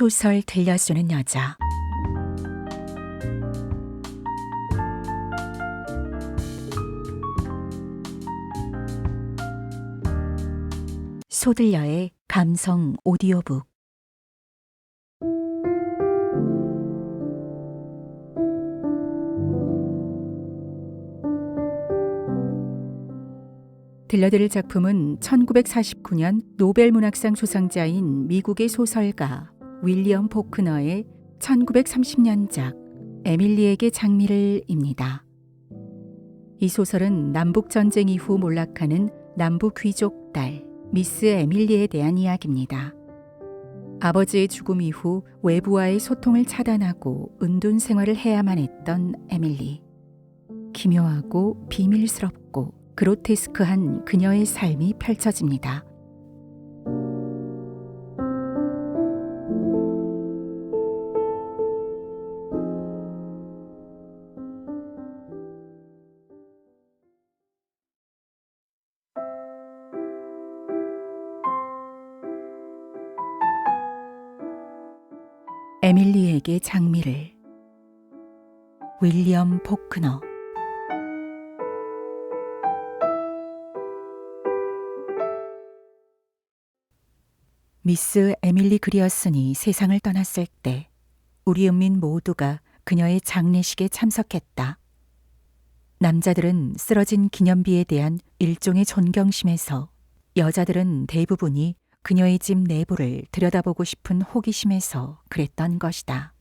소설 들려주는 여자. 소들려의 감성 오디오북. 들려드릴 작품은 1949년 노벨 문학상 수상자인 미국의 소설가 윌리엄 포크너의 1930년작 에밀리에게 장미를입니다. 이 소설은 남북전쟁 이후 몰락하는 남부 귀족 딸 미스 에밀리에 대한 이야기입니다. 아버지의 죽음 이후 외부와의 소통을 차단하고 은둔 생활을 해야만 했던 에밀리. 기묘하고 비밀스럽고 그로테스크한 그녀의 삶이 펼쳐집니다. 에밀리에게 장미를. 윌리엄 포크너. 미스 에밀리 그리어슨이 세상을 떠났을 때 우리 은민 모두가 그녀의 장례식에 참석했다. 남자들은 쓰러진 기념비에 대한 일종의 존경심에서, 여자들은 대부분이 그녀의 집 내부를 들여다보고 싶은 호기심에서 그랬던 것이다.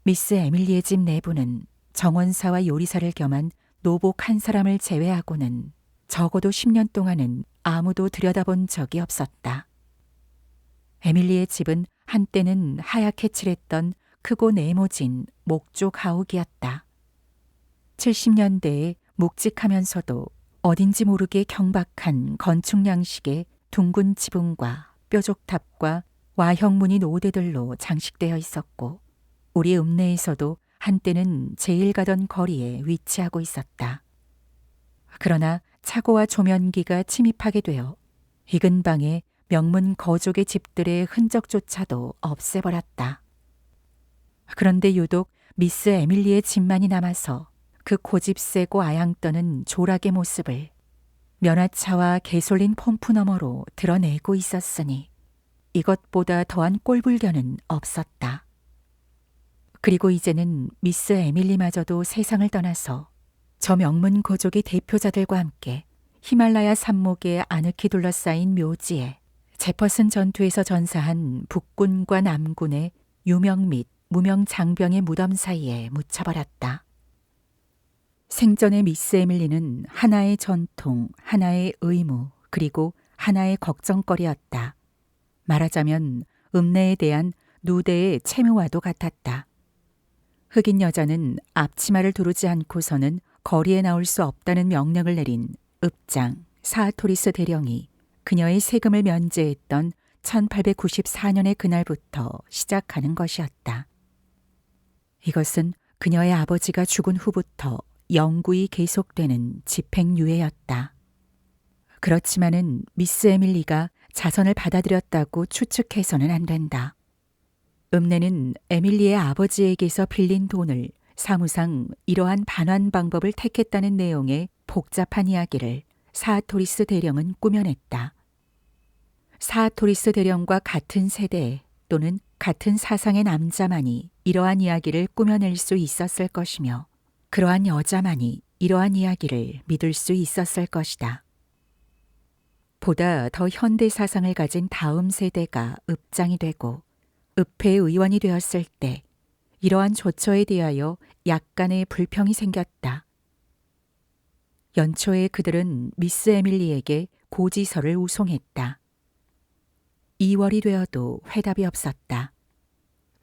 미스 에밀리의 집 내부는 정원사와 요리사를 겸한 노복 한 사람을 제외하고는 적어도 10년 동안은 아무도 들여다본 적이 없었다. 에밀리의 집은 한때는 하얗게 칠했던 크고 네모진 목조 가옥이었다. 70년대에 묵직하면서도 어딘지 모르게 경박한 건축 양식의 둥근 지붕과 뾰족탑과 와형 무늬 노대들로 장식되어 있었고, 우리 읍내에서도 한때는 제일 가던 거리에 위치하고 있었다. 그러나 차고와 조면기가 침입하게 되어 이 근방에 명문 거족의 집들의 흔적조차도 없애버렸다. 그런데 유독 미스 에밀리의 집만이 남아서 그 고집세고 아양떠는 조락의 모습을 면화차와 개솔린 펌프 너머로 드러내고 있었으니 이것보다 더한 꼴불견은 없었다. 그리고 이제는 미스 에밀리마저도 세상을 떠나서 저 명문 고족의 대표자들과 함께 히말라야 산목에 아늑히 둘러싸인 묘지에 제퍼슨 전투에서 전사한 북군과 남군의 유명 및 무명 장병의 무덤 사이에 묻혀버렸다. 생전의 미스 에밀리는 하나의 전통, 하나의 의무, 그리고 하나의 걱정거리였다. 말하자면 읍내에 대한 누대의 채무와도 같았다. 흑인 여자는 앞치마를 두르지 않고서는 거리에 나올 수 없다는 명령을 내린 읍장 사토리스 대령이 그녀의 세금을 면제했던 1894년의 그날부터 시작하는 것이었다. 이것은 그녀의 아버지가 죽은 후부터 영구히 계속되는 집행유예였다. 그렇지만은 미스 에밀리가 자선을 받아들였다고 추측해서는 안 된다. 읍내는 에밀리의 아버지에게서 빌린 돈을 사무상 이러한 반환 방법을 택했다는 내용의 복잡한 이야기를 사토리스 대령은 꾸며냈다. 사토리스 대령과 같은 세대 또는 같은 사상의 남자만이 이러한 이야기를 꾸며낼 수 있었을 것이며, 그러한 여자만이 이러한 이야기를 믿을 수 있었을 것이다. 보다 더 현대 사상을 가진 다음 세대가 읍장이 되고 읍회 의원이 되었을 때 이러한 조처에 대하여 약간의 불평이 생겼다. 연초에 그들은 미스 에밀리에게 고지서를 우송했다. 2월이 되어도 회답이 없었다.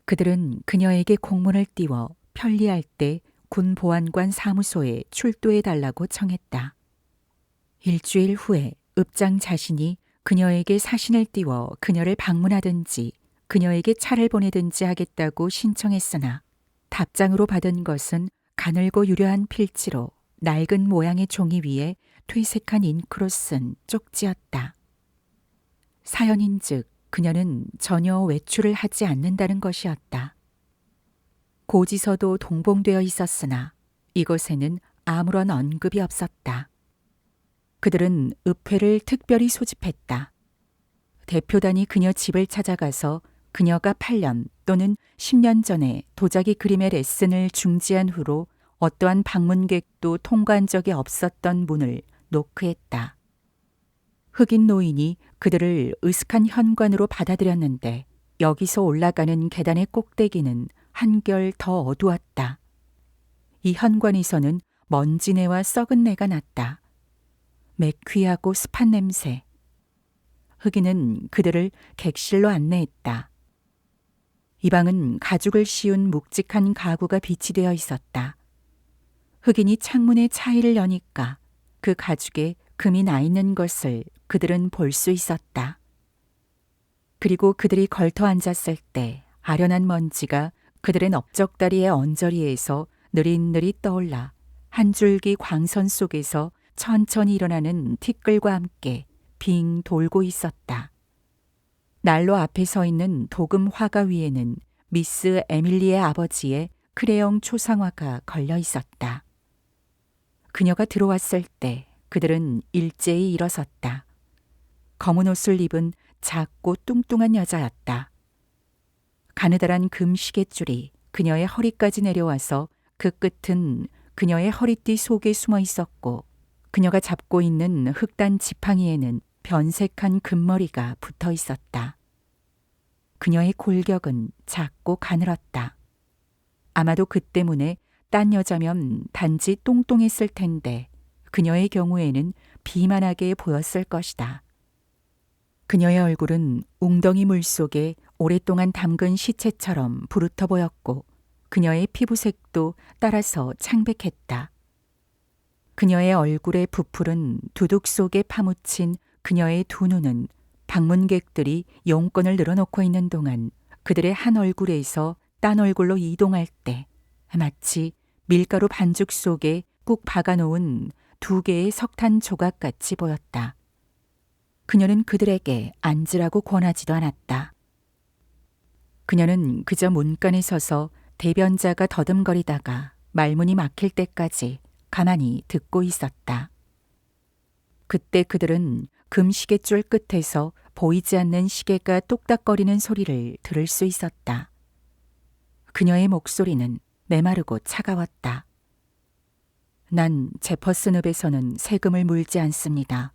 그들은 그녀에게 공문을 띄워 편리할 때 군 보안관 사무소에 출두해달라고 청했다. 일주일 후에 읍장 자신이 그녀에게 사신을 띄워 그녀를 방문하든지 그녀에게 차를 보내든지 하겠다고 신청했으나 답장으로 받은 것은 가늘고 유려한 필지로 낡은 모양의 종이 위에 퇴색한 잉크로 쓴 쪽지였다. 사연인즉 그녀는 전혀 외출을 하지 않는다는 것이었다. 고지서도 동봉되어 있었으나 이곳에는 아무런 언급이 없었다. 그들은 읍회를 특별히 소집했다. 대표단이 그녀 집을 찾아가서 그녀가 8년 또는 10년 전에 도자기 그림의 레슨을 중지한 후로 어떠한 방문객도 통과한 적이 없었던 문을 노크했다. 흑인 노인이 그들을 으슥한 현관으로 받아들였는데 여기서 올라가는 계단의 꼭대기는 한결 더 어두웠다. 이 현관에서는 먼지내와 썩은 내가 났다. 매퀴하고 습한 냄새. 흑인은 그들을 객실로 안내했다. 이 방은 가죽을 씌운 묵직한 가구가 비치되어 있었다. 흑인이 창문의 차이를 여니까 그 가죽에 금이 나 있는 것을 그들은 볼 수 있었다. 그리고 그들이 걸터 앉았을 때 아련한 먼지가 그들의 넓적다리의 언저리에서 느릿느릿 떠올라 한 줄기 광선 속에서 천천히 일어나는 티끌과 함께 빙 돌고 있었다. 난로 앞에 서 있는 도금 화가 위에는 미스 에밀리의 아버지의 크레용 초상화가 걸려 있었다. 그녀가 들어왔을 때 그들은 일제히 일어섰다. 검은 옷을 입은 작고 뚱뚱한 여자였다. 가느다란 금 시계줄이 그녀의 허리까지 내려와서 그 끝은 그녀의 허리띠 속에 숨어 있었고 그녀가 잡고 있는 흑단 지팡이에는 변색한 금머리가 붙어 있었다. 그녀의 골격은 작고 가늘었다. 아마도 그 때문에 딴 여자면 단지 똥똥했을 텐데 그녀의 경우에는 비만하게 보였을 것이다. 그녀의 얼굴은 웅덩이 물 속에 오랫동안 담근 시체처럼 부르터 보였고 그녀의 피부색도 따라서 창백했다. 그녀의 얼굴의 부풀은 두둑 속에 파묻힌 그녀의 두 눈은 방문객들이 용건을 늘어놓고 있는 동안 그들의 한 얼굴에서 딴 얼굴로 이동할 때 마치 밀가루 반죽 속에 꾹 박아놓은 두 개의 석탄 조각같이 보였다. 그녀는 그들에게 앉으라고 권하지도 않았다. 그녀는 그저 문간에 서서 대변자가 더듬거리다가 말문이 막힐 때까지 가만히 듣고 있었다. 그때 그들은 금시계줄 끝에서 보이지 않는 시계가 똑딱거리는 소리를 들을 수 있었다. 그녀의 목소리는 메마르고 차가웠다. 난 제퍼슨 읍에서는 세금을 물지 않습니다.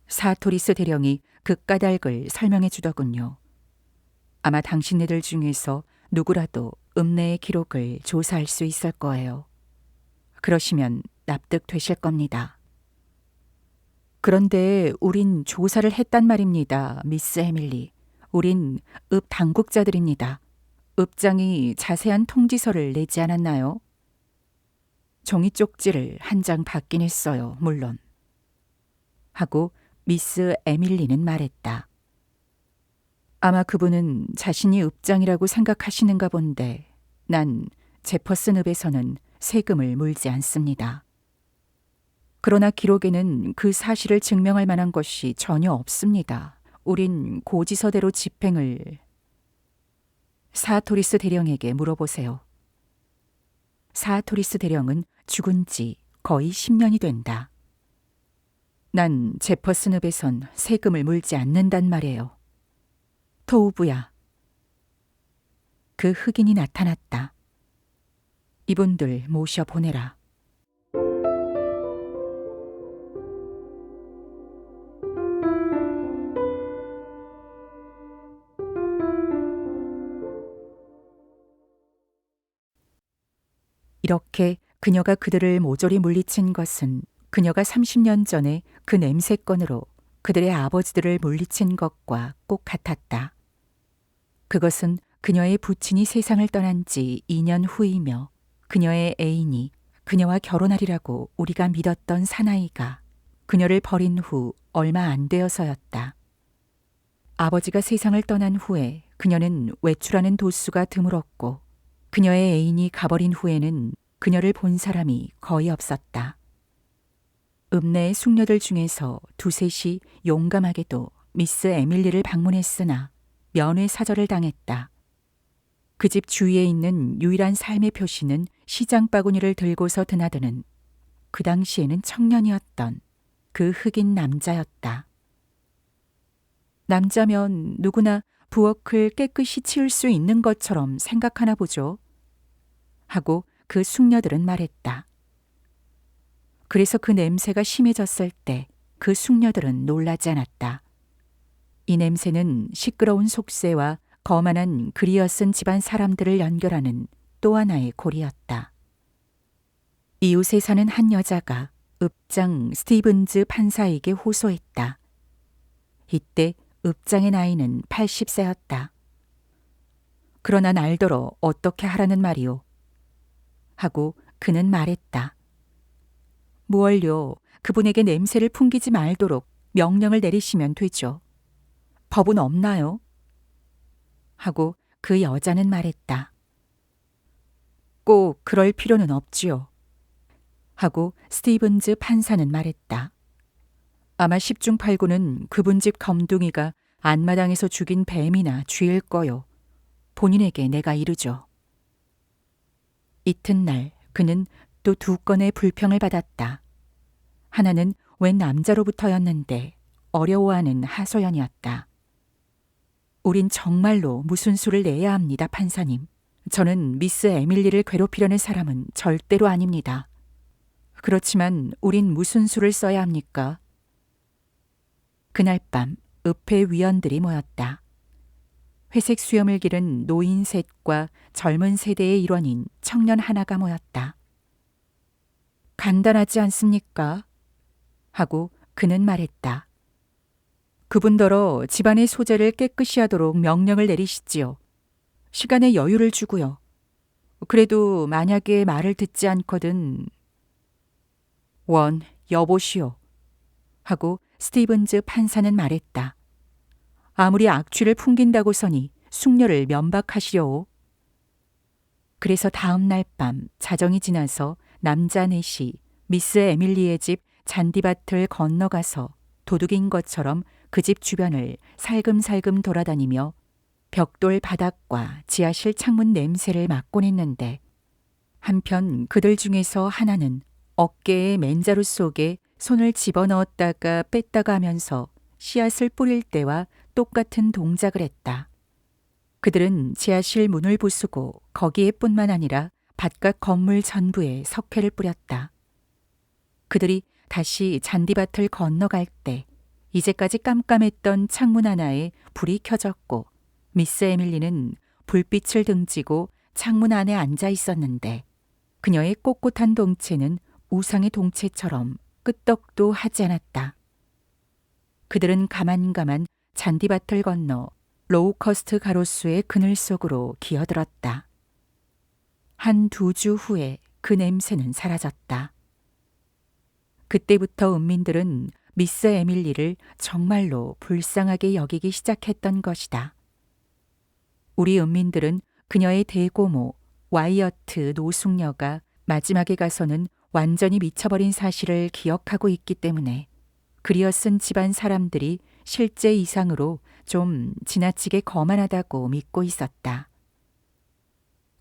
사토리스 대령이 그 까닭을 설명해 주더군요. 아마 당신네들 중에서 누구라도 읍내의 기록을 조사할 수 있을 거예요. 그러시면 납득되실 겁니다. 그런데 우린 조사를 했단 말입니다, 미스 에밀리. 우린 읍 당국자들입니다. 읍장이 자세한 통지서를 내지 않았나요? 종이 쪽지를 한 장 받긴 했어요, 물론. 하고 미스 에밀리는 말했다. 아마 그분은 자신이 읍장이라고 생각하시는가 본데 난 제퍼슨 읍에서는 세금을 물지 않습니다. 그러나 기록에는 그 사실을 증명할 만한 것이 전혀 없습니다. 우린 고지서대로 집행을... 사토리스 대령에게 물어보세요. 사토리스 대령은 죽은 지 거의 10년이 된다. 난 제퍼슨 읍에선 세금을 물지 않는단 말이에요. 토우부야. 그 흑인이 나타났다. 이분들 모셔보내라. 이렇게 그녀가 그들을 모조리 물리친 것은 그녀가 30년 전에 그 냄새건으로 그들의 아버지들을 물리친 것과 꼭 같았다. 그것은 그녀의 부친이 세상을 떠난 지 2년 후이며 그녀의 애인이 그녀와 결혼하리라고 우리가 믿었던 사나이가 그녀를 버린 후 얼마 안 되어서였다. 아버지가 세상을 떠난 후에 그녀는 외출하는 도수가 드물었고 그녀의 애인이 가버린 후에는 그녀를 본 사람이 거의 없었다. 읍내의 숙녀들 중에서 두셋이 용감하게도 미스 에밀리를 방문했으나 면회사절을 당했다. 그 집 주위에 있는 유일한 삶의 표시는 시장 바구니를 들고서 드나드는 그 당시에는 청년이었던 그 흑인 남자였다. 남자면 누구나 부엌을 깨끗이 치울 수 있는 것처럼 생각하나 보죠. 하고 그 숙녀들은 말했다. 그래서 그 냄새가 심해졌을 때 그 숙녀들은 놀라지 않았다. 이 냄새는 시끄러운 속세와 거만한 그리어쓴 집안 사람들을 연결하는 또 하나의 고리였다. 이웃에 사는 한 여자가 읍장 스티븐즈 판사에게 호소했다. 이때 읍장의 나이는 80세였다. 그러나 날더러 어떻게 하라는 말이오? 하고 그는 말했다. 무얼요, 그분에게 냄새를 풍기지 말도록 명령을 내리시면 되죠. 법은 없나요? 하고 그 여자는 말했다. 꼭 그럴 필요는 없지요. 하고 스티븐즈 판사는 말했다. 아마 10중 8구는 그분 집 검둥이가 안마당에서 죽인 뱀이나 쥐일 거요. 본인에게 내가 이르죠. 이튿날 그는 또 2건의 불평을 받았다. 하나는 웬 남자로부터였는데 어려워하는 하소연이었다. 우린 정말로 무슨 수를 내야 합니다, 판사님. 저는 미스 에밀리를 괴롭히려는 사람은 절대로 아닙니다. 그렇지만 우린 무슨 수를 써야 합니까? 그날 밤 읍회 위원들이 모였다. 회색 수염을 기른 노인 셋과 젊은 세대의 일원인 청년 하나가 모였다. 간단하지 않습니까? 하고 그는 말했다. 그분더러 집안의 소재를 깨끗이 하도록 명령을 내리시지요. 시간에 여유를 주고요. 그래도 만약에 말을 듣지 않거든 여보시오. 하고 스티븐즈 판사는 말했다. 아무리 악취를 풍긴다고 서니 숙녀를 면박하시려오. 그래서 다음 날 밤 자정이 지나서 남자 넷이 미스 에밀리의 집 잔디밭을 건너가서 도둑인 것처럼 그 집 주변을 살금살금 돌아다니며 벽돌 바닥과 지하실 창문 냄새를 맡곤 했는데 한편 그들 중에서 하나는 어깨의 맨자루 속에 손을 집어넣었다가 뺐다가 하면서 씨앗을 뿌릴 때와 똑같은 동작을 했다. 그들은 지하실 문을 부수고 거기에 뿐만 아니라 바깥 건물 전부에 석회를 뿌렸다. 그들이 다시 잔디밭을 건너갈 때 이제까지 깜깜했던 창문 하나에 불이 켜졌고 미스 에밀리는 불빛을 등지고 창문 안에 앉아 있었는데 그녀의 꼿꼿한 동체는 우상의 동체처럼 끄떡도 하지 않았다. 그들은 가만가만 잔디밭을 건너 로우커스트 가로수의 그늘 속으로 기어들었다. 한 2주 후에 그 냄새는 사라졌다. 그때부터 은민들은 미스 에밀리를 정말로 불쌍하게 여기기 시작했던 것이다. 우리 은민들은 그녀의 대고모 와이어트 노숙녀가 마지막에 가서는 완전히 미쳐버린 사실을 기억하고 있기 때문에 그리어쓴 집안 사람들이 실제 이상으로 좀 지나치게 거만하다고 믿고 있었다.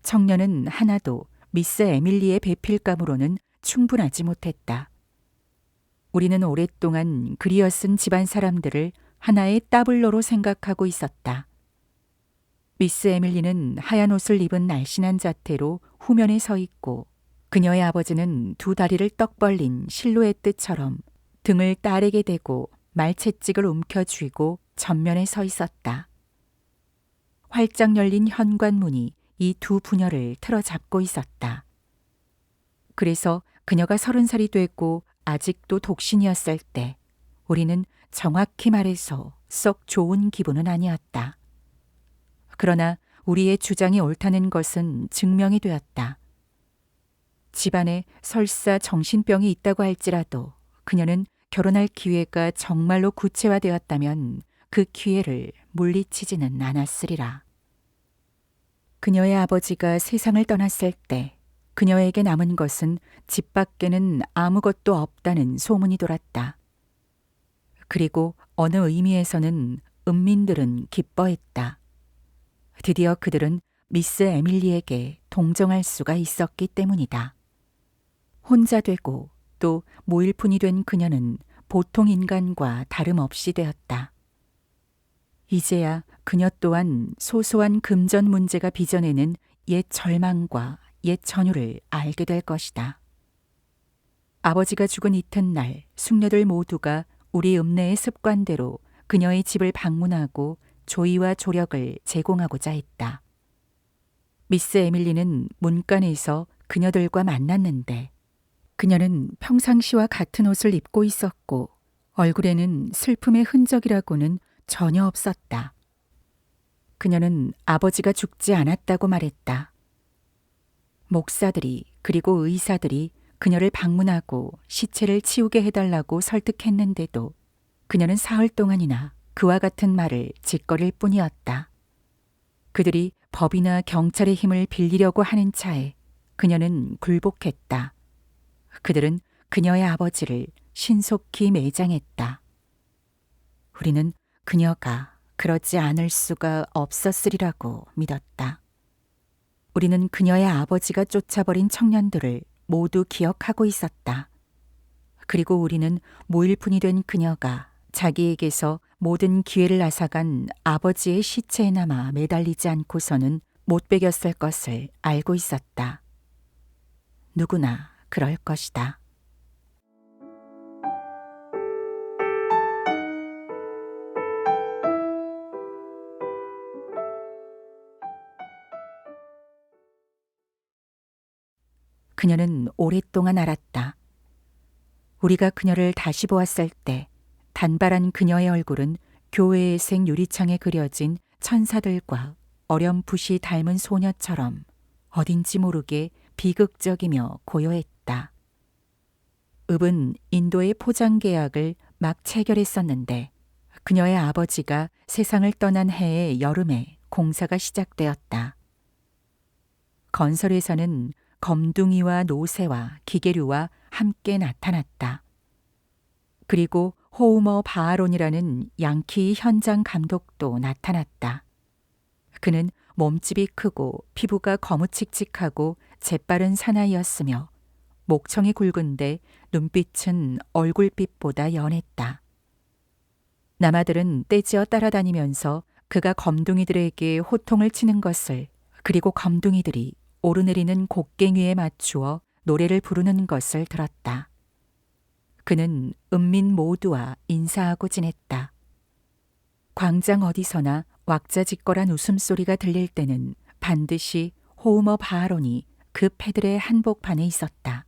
청년은 하나도 미스 에밀리의 배필감으로는 충분하지 못했다. 우리는 오랫동안 그리어쓴 집안 사람들을 하나의 따블로로 생각하고 있었다. 미스 에밀리는 하얀 옷을 입은 날씬한 자태로 후면에 서 있고 그녀의 아버지는 2 다리를 떡 벌린 실루엣처럼 등을 딸에게 대고 말채찍을 움켜쥐고 전면에 서 있었다. 활짝 열린 현관문이 이 2 부녀를 틀어잡고 있었다. 그래서 그녀가 30살이 되고 아직도 독신이었을 때 우리는 정확히 말해서 썩 좋은 기분은 아니었다. 그러나 우리의 주장이 옳다는 것은 증명이 되었다. 집안에 설사 정신병이 있다고 할지라도 그녀는 결혼할 기회가 정말로 구체화되었다면 그 기회를 물리치지는 않았으리라. 그녀의 아버지가 세상을 떠났을 때 그녀에게 남은 것은 집 밖에는 아무것도 없다는 소문이 돌았다. 그리고 어느 의미에서는 은민들은 기뻐했다. 드디어 그들은 미스 에밀리에게 동정할 수가 있었기 때문이다. 혼자 되고 또 모일푼이 된 그녀는 보통 인간과 다름없이 되었다. 이제야 그녀 또한 소소한 금전 문제가 빚어내는 옛 절망과 옛 전율을 알게 될 것이다. 아버지가 죽은 이튿날 숙녀들 모두가 우리 읍내의 습관대로 그녀의 집을 방문하고 조의와 조력을 제공하고자 했다. 미스 에밀리는 문간에서 그녀들과 만났는데 그녀는 평상시와 같은 옷을 입고 있었고 얼굴에는 슬픔의 흔적이라고는 전혀 없었다. 그녀는 아버지가 죽지 않았다고 말했다. 목사들이 그리고 의사들이 그녀를 방문하고 시체를 치우게 해달라고 설득했는데도 그녀는 사흘 동안이나 그와 같은 말을 짓거릴 뿐이었다. 그들이 법이나 경찰의 힘을 빌리려고 하는 차에 그녀는 굴복했다. 그들은 그녀의 아버지를 신속히 매장했다. 우리는 그녀가 그러지 않을 수가 없었으리라고 믿었다. 우리는 그녀의 아버지가 쫓아버린 청년들을 모두 기억하고 있었다. 그리고 우리는 모일푼이 된 그녀가 자기에게서 모든 기회를 앗아간 아버지의 시체에 남아 매달리지 않고서는 못 베겼을 것을 알고 있었다. 누구나 그럴 것이다. 그녀는 오랫동안 알았다. 우리가 그녀를 다시 보았을 때 단발한 그녀의 얼굴은 교회의 생 유리창에 그려진 천사들과 어렴풋이 닮은 소녀처럼 어딘지 모르게 비극적이며 고요했다. 읍은 인도의 포장 계약을 막 체결했었는데 그녀의 아버지가 세상을 떠난 해의 여름에 공사가 시작되었다. 건설회사는 검둥이와 노새와 기계류와 함께 나타났다. 그리고 호우머 바아론이라는 양키 현장 감독도 나타났다. 그는 몸집이 크고 피부가 거무칙칙하고 재빠른 사나이였으며 목청이 굵은데 눈빛은 얼굴빛보다 연했다. 남아들은 떼지어 따라다니면서 그가 검둥이들에게 호통을 치는 것을 그리고 검둥이들이 오르내리는 곡괭이에 맞추어 노래를 부르는 것을 들었다. 그는 은민 모두와 인사하고 지냈다. 광장 어디서나 왁자지껄한 웃음소리가 들릴 때는 반드시 호우머 바아론이 그 패들의 한복판에 있었다.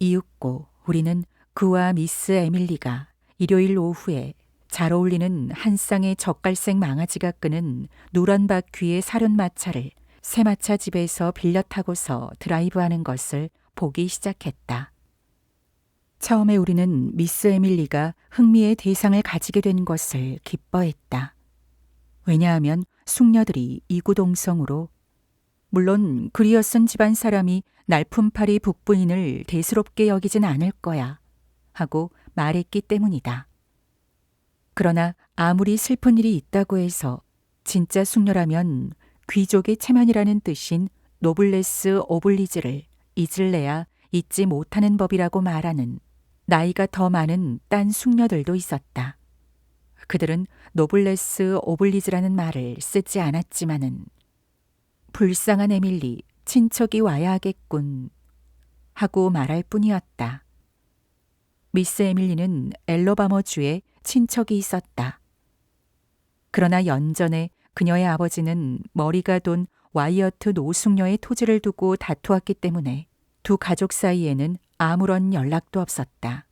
이윽고 우리는 그와 미스 에밀리가 일요일 오후에 잘 어울리는 한 쌍의 젓갈색 망아지가 끄는 누런 바퀴의 사륜마차를 새마차 집에서 빌려 타고서 드라이브하는 것을 보기 시작했다. 처음에 우리는 미스 에밀리가 흥미의 대상을 가지게 된 것을 기뻐했다. 왜냐하면 숙녀들이 이구동성으로 물론 그리어슨 집안 사람이 날품팔이 북부인을 대수롭게 여기진 않을 거야 하고 말했기 때문이다. 그러나 아무리 슬픈 일이 있다고 해서 진짜 숙녀라면 귀족의 체면이라는 뜻인 노블레스 오블리즈를 잊을래야 잊지 못하는 법이라고 말하는 나이가 더 많은 딴 숙녀들도 있었다. 그들은 노블레스 오블리즈라는 말을 쓰지 않았지만은 불쌍한 에밀리, 친척이 와야 하겠군 하고 말할 뿐이었다. 미스 에밀리는 엘러바머주에 친척이 있었다. 그러나 연전에 그녀의 아버지는 머리가 돈 와이어트 노숙녀의 토지를 두고 다투었기 때문에 두 가족 사이에는 아무런 연락도 없었다.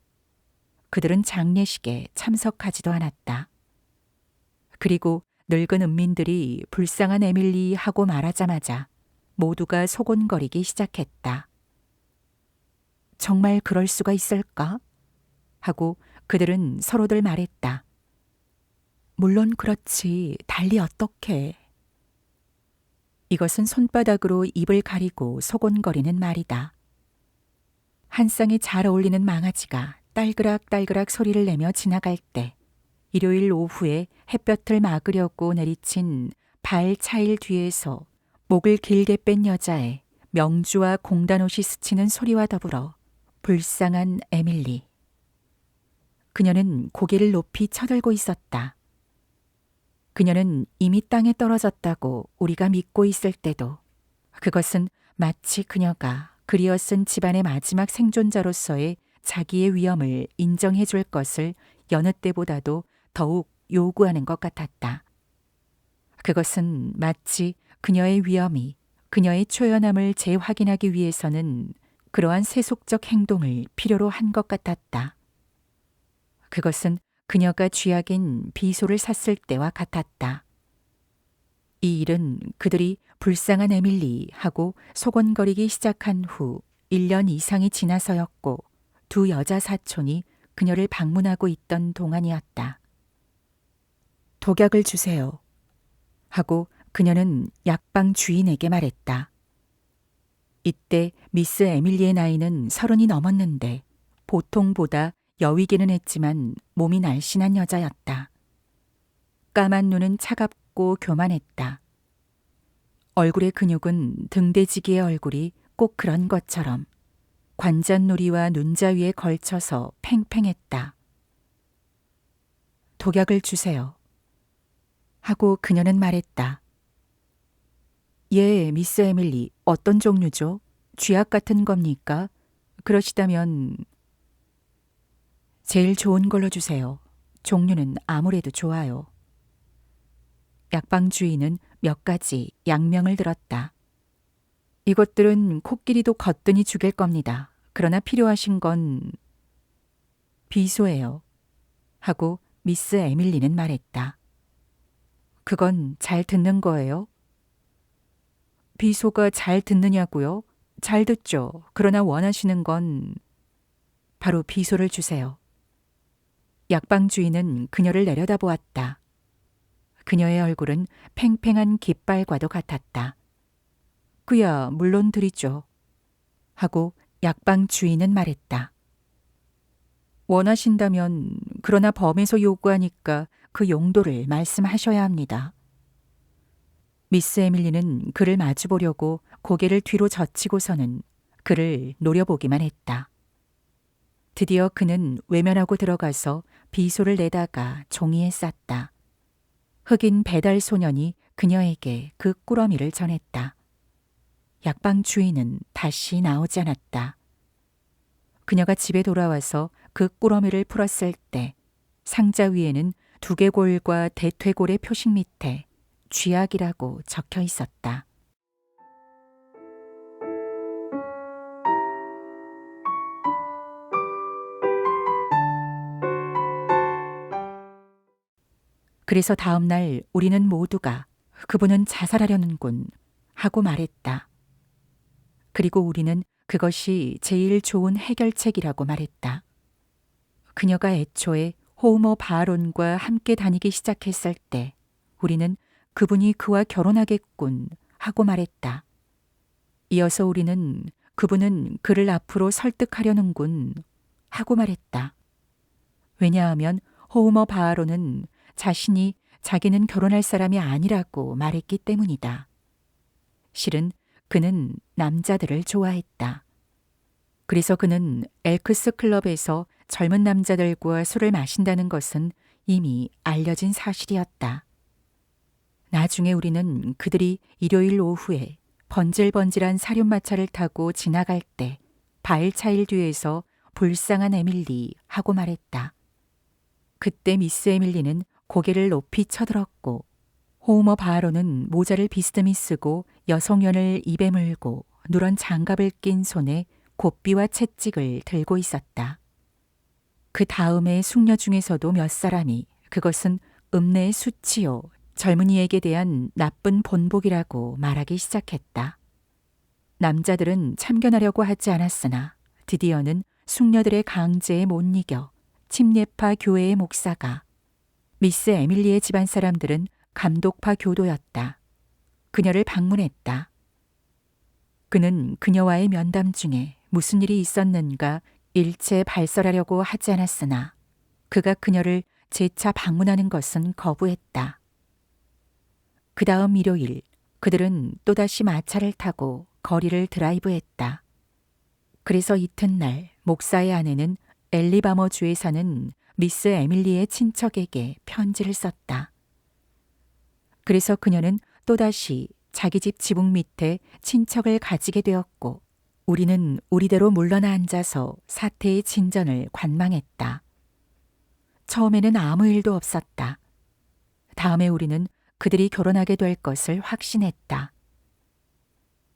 그들은 장례식에 참석하지도 않았다. 그리고 늙은 은민들이 불쌍한 에밀리 하고 말하자마자 모두가 소곤거리기 시작했다. 정말 그럴 수가 있을까? 하고 그들은 서로들 말했다. 물론 그렇지, 달리 어떡해. 이것은 손바닥으로 입을 가리고 소곤거리는 말이다. 한 쌍이 잘 어울리는 망아지가 딸그락딸그락 소리를 내며 지나갈 때 일요일 오후에 햇볕을 막으려고 내리친 발 차일 뒤에서 목을 길게 뺀 여자의 명주와 공단옷이 스치는 소리와 더불어 불쌍한 에밀리. 그녀는 고개를 높이 쳐들고 있었다. 그녀는 이미 땅에 떨어졌다고 우리가 믿고 있을 때도 그것은 마치 그녀가 그리어 쓴 집안의 마지막 생존자로서의 자기의 위험을 인정해 줄 것을 여느 때보다도 더욱 요구하는 것 같았다. 그것은 마치 그녀의 위험이 그녀의 초연함을 재확인하기 위해서는 그러한 세속적 행동을 필요로 한 것 같았다. 그것은 그녀가 쥐약인 비소를 샀을 때와 같았다. 이 일은 그들이 불쌍한 에밀리 하고 소곤거리기 시작한 후 1년 이상이 지나서였고 두 여자 사촌이 그녀를 방문하고 있던 동안이었다. 독약을 주세요. 하고 그녀는 약방 주인에게 말했다. 이때 미스 에밀리의 나이는 30이 넘었는데 보통보다 여위기는 했지만 몸이 날씬한 여자였다. 까만 눈은 차갑고 교만했다. 얼굴의 근육은 등대지기의 얼굴이 꼭 그런 것처럼 관잔놀이와 눈자 위에 걸쳐서 팽팽했다. 독약을 주세요. 하고 그녀는 말했다. 예, 미스 에밀리, 어떤 종류죠? 쥐약 같은 겁니까? 그러시다면 제일 좋은 걸로 주세요. 종류는 아무래도 좋아요. 약방 주인은 몇 가지 약명을 들었다. 이것들은 코끼리도 거뜬히 죽일 겁니다. 그러나 필요하신 건 비소예요. 하고 미스 에밀리는 말했다. 그건 잘 듣는 거예요? 비소가 잘 듣느냐고요? 잘 듣죠. 그러나 원하시는 건 바로 비소를 주세요. 약방 주인은 그녀를 내려다보았다. 그녀의 얼굴은 팽팽한 깃발과도 같았다. 그야 물론 드리죠. 하고 약방 주인은 말했다. 원하신다면 그러나 범에서 요구하니까 그 용도를 말씀하셔야 합니다. 미스 에밀리는 그를 마주보려고 고개를 뒤로 젖히고서는 그를 노려보기만 했다. 드디어 그는 외면하고 들어가서 비소를 내다가 종이에 쌌다. 흑인 배달 소년이 그녀에게 그 꾸러미를 전했다. 약방 주인은 다시 나오지 않았다. 그녀가 집에 돌아와서 그 꾸러미를 풀었을 때 상자 위에는 두개골과 대퇴골의 표식 밑에 쥐약이라고 적혀 있었다. 그래서 다음 날 우리는 모두가 그분은 자살하려는군 하고 말했다. 그리고 우리는 그것이 제일 좋은 해결책이라고 말했다. 그녀가 애초에 호우머 바론과 함께 다니기 시작했을 때 우리는 그분이 그와 결혼하겠군 하고 말했다. 이어서 우리는 그분은 그를 앞으로 설득하려는군 하고 말했다. 왜냐하면 호우머 바론은 자신이 자기는 결혼할 사람이 아니라고 말했기 때문이다. 실은 그는 남자들을 좋아했다. 그래서 그는 엘크스 클럽에서 젊은 남자들과 술을 마신다는 것은 이미 알려진 사실이었다. 나중에 우리는 그들이 일요일 오후에 번질번질한 사륜마차를 타고 지나갈 때 바일차일 뒤에서 불쌍한 에밀리 하고 말했다. 그때 미스 에밀리는 고개를 높이 쳐들었고 호우머 바로는 모자를 비스듬히 쓰고 여성연을 입에 물고 누런 장갑을 낀 손에 곱비와 채찍을 들고 있었다. 그 다음에 숙녀 중에서도 몇 사람이 그것은 읍내의 수치요, 젊은이에게 대한 나쁜 본복이라고 말하기 시작했다. 남자들은 참견하려고 하지 않았으나 드디어는 숙녀들의 강제에 못 이겨 침례파 교회의 목사가 미스 에밀리의 집안 사람들은 감독파 교도였다. 그녀를 방문했다. 그는 그녀와의 면담 중에 무슨 일이 있었는가 일체 발설하려고 하지 않았으나 그가 그녀를 재차 방문하는 것은 거부했다. 그 다음 일요일 그들은 또다시 마차를 타고 거리를 드라이브했다. 그래서 이튿날 목사의 아내는 엘리바머주에 사는 미스 에밀리의 친척에게 편지를 썼다. 그래서 그녀는 또다시 자기 집 지붕 밑에 친척을 가지게 되었고 우리는 우리대로 물러나 앉아서 사태의 진전을 관망했다. 처음에는 아무 일도 없었다. 다음에 우리는 그들이 결혼하게 될 것을 확신했다.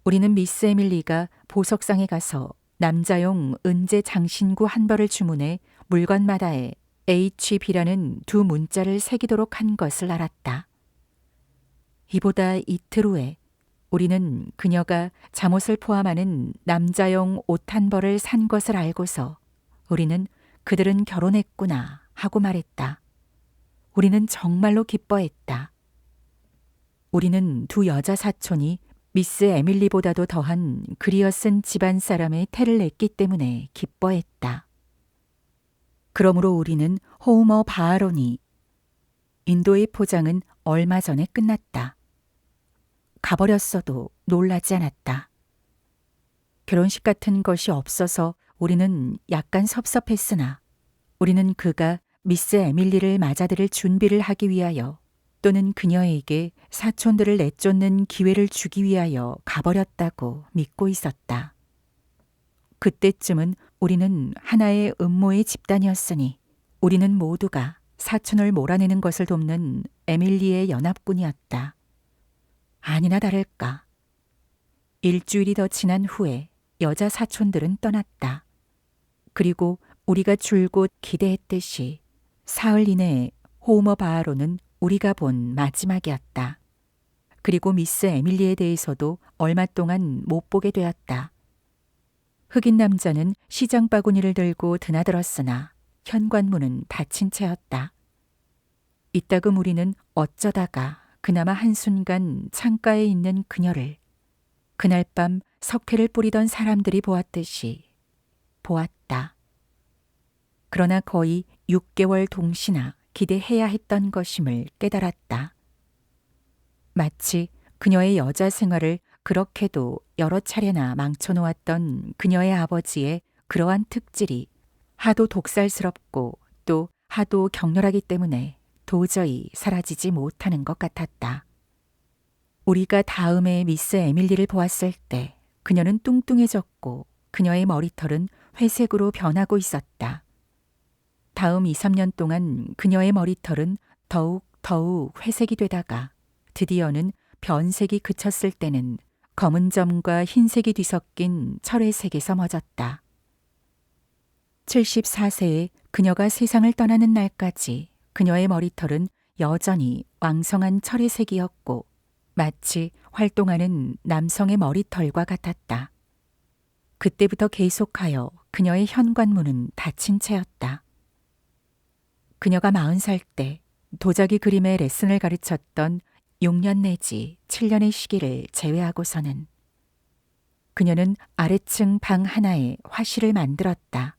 우리는 미스 에밀리가 보석상에 가서 남자용 은제 장신구 한 벌을 주문해 물건마다에 HB라는 두 문자를 새기도록 한 것을 알았다. 이보다 이틀 후에 우리는 그녀가 잠옷을 포함하는 남자용 옷 한 벌을 산 것을 알고서 우리는 그들은 결혼했구나 하고 말했다. 우리는 정말로 기뻐했다. 우리는 두 여자 사촌이 미스 에밀리보다도 더한 그리어슨 집안 사람의 태를 냈기 때문에 기뻐했다. 그러므로 우리는 호우머 바아론이 인도의 포장은 얼마 전에 끝났다. 가버렸어도 놀라지 않았다. 결혼식 같은 것이 없어서 우리는 약간 섭섭했으나 우리는 그가 미스 에밀리를 맞아들일 준비를 하기 위하여 또는 그녀에게 사촌들을 내쫓는 기회를 주기 위하여 가버렸다고 믿고 있었다. 그때쯤은 우리는 하나의 음모의 집단이었으니 우리는 모두가 사촌을 몰아내는 것을 돕는 에밀리의 연합군이었다. 아니나 다를까. 일주일이 더 지난 후에 여자 사촌들은 떠났다. 그리고 우리가 줄곧 기대했듯이 사흘 이내에 호우머 바아로는 우리가 본 마지막이었다. 그리고 미스 에밀리에 대해서도 얼마 동안 못 보게 되었다. 흑인 남자는 시장 바구니를 들고 드나들었으나 현관문은 닫힌 채였다. 이따금 우리는 어쩌다가 그나마 한순간 창가에 있는 그녀를 그날 밤 석회를 뿌리던 사람들이 보았듯이 보았다. 그러나 거의 6개월 동시나 기대해야 했던 것임을 깨달았다. 마치 그녀의 여자 생활을 그렇게도 여러 차례나 망쳐놓았던 그녀의 아버지의 그러한 특질이 하도 독살스럽고 또 하도 격렬하기 때문에 도저히 사라지지 못하는 것 같았다. 우리가 다음에 미스 에밀리를 보았을 때 그녀는 뚱뚱해졌고 그녀의 머리털은 회색으로 변하고 있었다. 다음 2, 3년 동안 그녀의 머리털은 더욱 회색이 되다가 드디어는 변색이 그쳤을 때는 검은 점과 흰색이 뒤섞인 철회색에서 멎었다. 74세에 그녀가 세상을 떠나는 날까지 그녀의 머리털은 여전히 왕성한 철회색이었고 마치 활동하는 남성의 머리털과 같았다. 그때부터 계속하여 그녀의 현관문은 닫힌 채였다. 그녀가 40살 때 도자기 그림의 레슨을 가르쳤던 6년 내지 7년의 시기를 제외하고서는 그녀는 아래층 방 하나에 화실을 만들었다.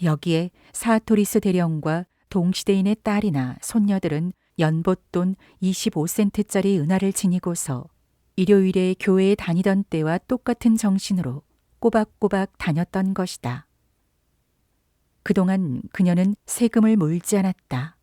여기에 사토리스 대령과 동시대인의 딸이나 손녀들은 연봇돈 25센트짜리 은하를 지니고서 일요일에 교회에 다니던 때와 똑같은 정신으로 꼬박꼬박 다녔던 것이다. 그동안 그녀는 세금을 물지 않았다.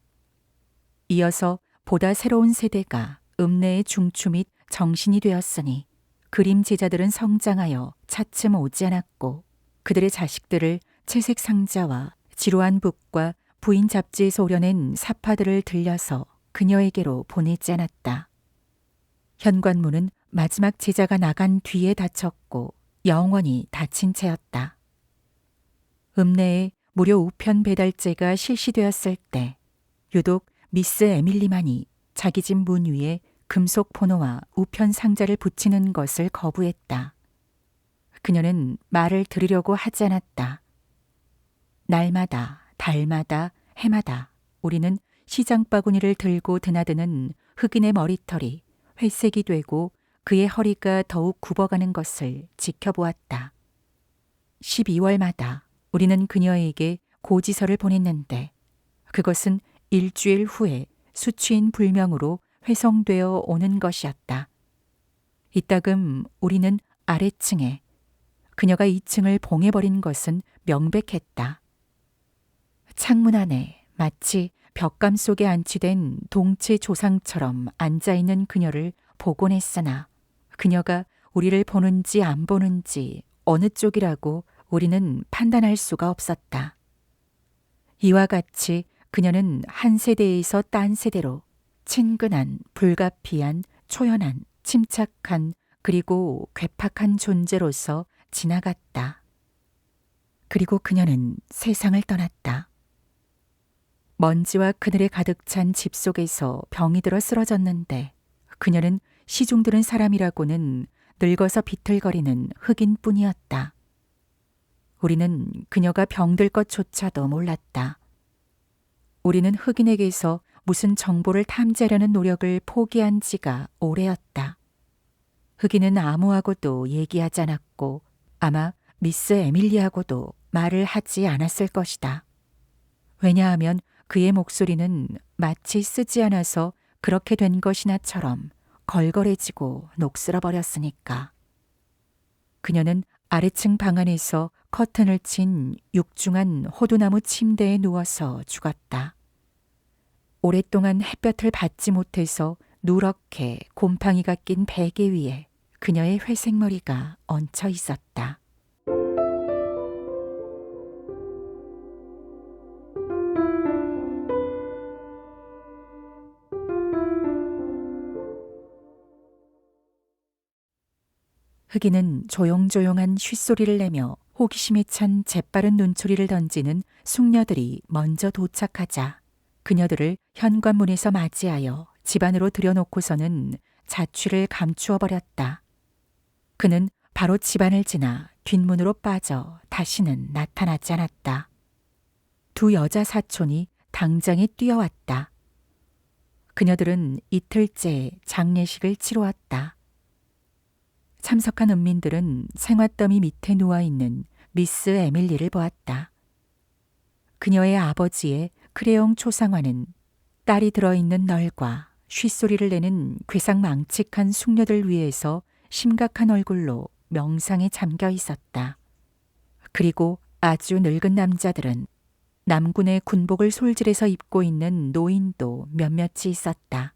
이어서 보다 새로운 세대가 읍내의 중추 및 정신이 되었으니 그림 제자들은 성장하여 차츰 오지 않았고 그들의 자식들을 채색 상자와 지루한 북과 부인 잡지에서 오려낸 사파들을 들려서 그녀에게로 보내지 않았다. 현관문은 마지막 제자가 나간 뒤에 닫혔고 영원히 닫힌 채였다. 읍내에 무료 우편 배달제가 실시되었을 때 유독 미스 에밀리만이 자기 집 문 위에 금속 포노와 우편 상자를 붙이는 것을 거부했다. 그녀는 말을 들으려고 하지 않았다. 날마다, 달마다, 해마다 우리는 시장 바구니를 들고 드나드는 흑인의 머리털이 회색이 되고 그의 허리가 더욱 굽어가는 것을 지켜보았다. 12월마다 우리는 그녀에게 고지서를 보냈는데 그것은 일주일 후에 수취인 불명으로 회송되어 오는 것이었다. 이따금 우리는 아래층에 그녀가 2층을 봉해버린 것은 명백했다. 창문 안에 마치 벽감 속에 안치된 동체 조상처럼 앉아있는 그녀를 보곤 했으나 그녀가 우리를 보는지 안 보는지 어느 쪽이라고 우리는 판단할 수가 없었다. 이와 같이 그녀는 한 세대에서 딴 세대로 친근한, 불가피한, 초연한, 침착한, 그리고 괴팍한 존재로서 지나갔다. 그리고 그녀는 세상을 떠났다. 먼지와 그늘에 가득 찬 집 속에서 병이 들어 쓰러졌는데 그녀는 시중드는 사람이라고는 늙어서 비틀거리는 흑인뿐이었다. 우리는 그녀가 병들 것조차도 몰랐다. 우리는 흑인에게서 무슨 정보를 탐지하려는 노력을 포기한 지가 오래였다. 흑인은 아무하고도 얘기하지 않았고 아마 미스 에밀리하고도 말을 하지 않았을 것이다. 왜냐하면 그의 목소리는 마치 쓰지 않아서 그렇게 된 것이나처럼 걸걸해지고 녹슬어 버렸으니까. 그녀는 아래층 방 안에서 커튼을 친 육중한 호두나무 침대에 누워서 죽었다. 오랫동안 햇볕을 받지 못해서 누렇게 곰팡이가 낀 베개 위에 그녀의 회색 머리가 얹혀 있었다. 흑인은 조용조용한 쉿소리를 내며 호기심에 찬 재빠른 눈초리를 던지는 숙녀들이 먼저 도착하자 그녀들을 현관문에서 맞이하여 집 안으로 들여놓고서는 자취를 감추어 버렸다. 그는 바로 집안을 지나 뒷문으로 빠져 다시는 나타나지 않았다. 두 여자 사촌이 당장에 뛰어왔다. 그녀들은 이틀째 장례식을 치루었다. 참석한 은민들은 생화더미 밑에 누워있는 미스 에밀리를 보았다. 그녀의 아버지의 크레용 초상화는 딸이 들어있는 널과 쉿소리를 내는 괴상망측한 숙녀들 위에서 심각한 얼굴로 명상에 잠겨 있었다. 그리고 아주 늙은 남자들은 남군의 군복을 솔질해서 입고 있는 노인도 몇몇이 있었다.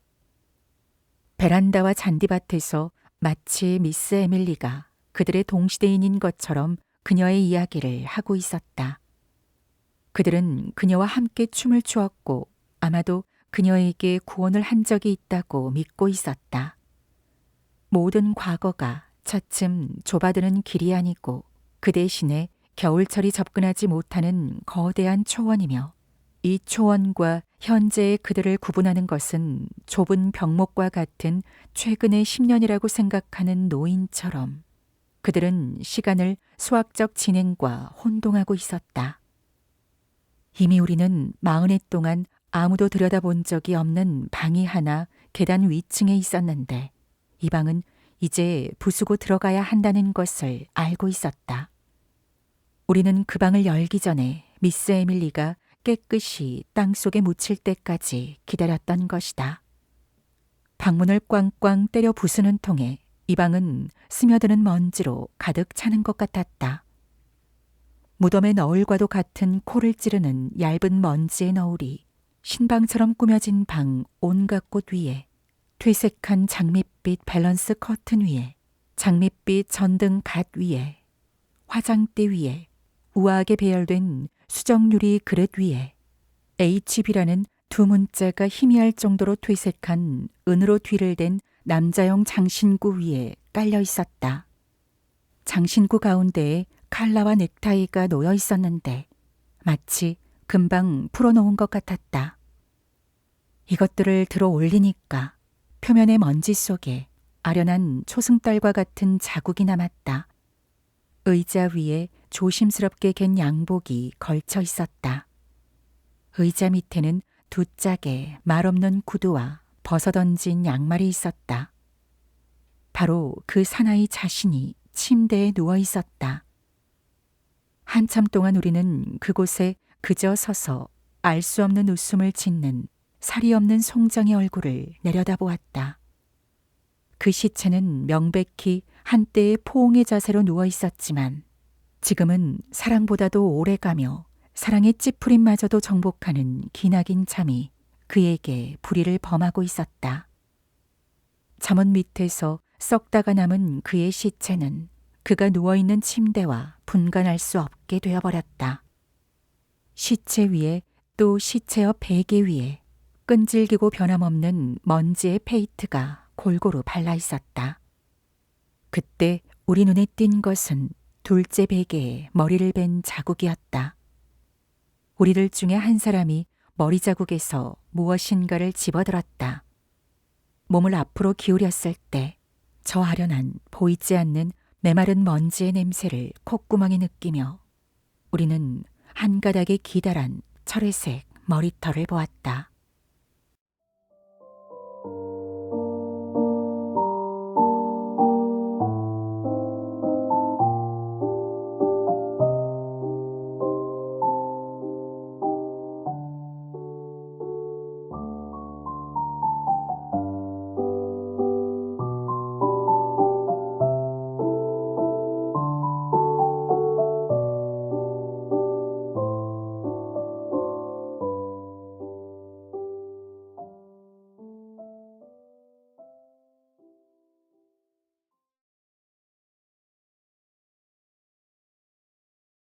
베란다와 잔디밭에서 마치 미스 에밀리가 그들의 동시대인인 것처럼 그녀의 이야기를 하고 있었다. 그들은 그녀와 함께 춤을 추었고 아마도 그녀에게 구원을 한 적이 있다고 믿고 있었다. 모든 과거가 차츰 좁아드는 길이 아니고 그 대신에 겨울철이 접근하지 못하는 거대한 초원이며 이 초원과 현재의 그들을 구분하는 것은 좁은 병목과 같은 최근의 10년이라고 생각하는 노인처럼 그들은 시간을 수학적 진행과 혼동하고 있었다. 이미 우리는 40해 동안 아무도 들여다본 적이 없는 방이 하나 계단 위층에 있었는데 이 방은 이제 부수고 들어가야 한다는 것을 알고 있었다. 우리는 그 방을 열기 전에 미스 에밀리가 깨끗이 땅속에 묻힐 때까지 기다렸던 것이다. 방문을 꽝꽝 때려 부수는 통에 이 방은 스며드는 먼지로 가득 차는 것 같았다. 무덤의 너울과도 같은 코를 찌르는 얇은 먼지의 너울이 신방처럼 꾸며진 방 온갖 곳 위에 퇴색한 장밋빛 밸런스 커튼 위에 장밋빛 전등 갓 위에 화장대 위에 우아하게 배열된 수정유리 그릇 위에 HB라는 두 문자가 희미할 정도로 퇴색한 은으로 뒤를 댄 남자용 장신구 위에 깔려 있었다. 장신구 가운데에 칼라와 넥타이가 놓여 있었는데 마치 금방 풀어놓은 것 같았다. 이것들을 들어 올리니까 표면의 먼지 속에 아련한 초승달과 같은 자국이 남았다. 의자 위에 조심스럽게 갠 양복이 걸쳐 있었다. 의자 밑에는 두 짝의 말없는 구두와 벗어던진 양말이 있었다. 바로 그 사나이 자신이 침대에 누워 있었다. 한참 동안 우리는 그곳에 그저 서서 알 수 없는 웃음을 짓는 살이 없는 송장의 얼굴을 내려다보았다. 그 시체는 명백히 한때의 포옹의 자세로 누워 있었지만 지금은 사랑보다도 오래가며 사랑의 찌푸림마저도 정복하는 기나긴 잠이 그에게 불의를 범하고 있었다. 잠원 밑에서 썩다가 남은 그의 시체는 그가 누워있는 침대와 분간할 수 없게 되어버렸다. 시체 위에 또 시체 옆 베개 위에 끈질기고 변함없는 먼지의 페이트가 골고루 발라 있었다. 그때 우리 눈에 띈 것은 둘째 베개에 머리를 벤 자국이었다. 우리들 중에 한 사람이 머리 자국에서 무엇인가를 집어들었다. 몸을 앞으로 기울였을 때 저 아련한 보이지 않는 메마른 먼지의 냄새를 콧구멍에 느끼며 우리는 한 가닥의 기다란 철회색 머리털을 보았다.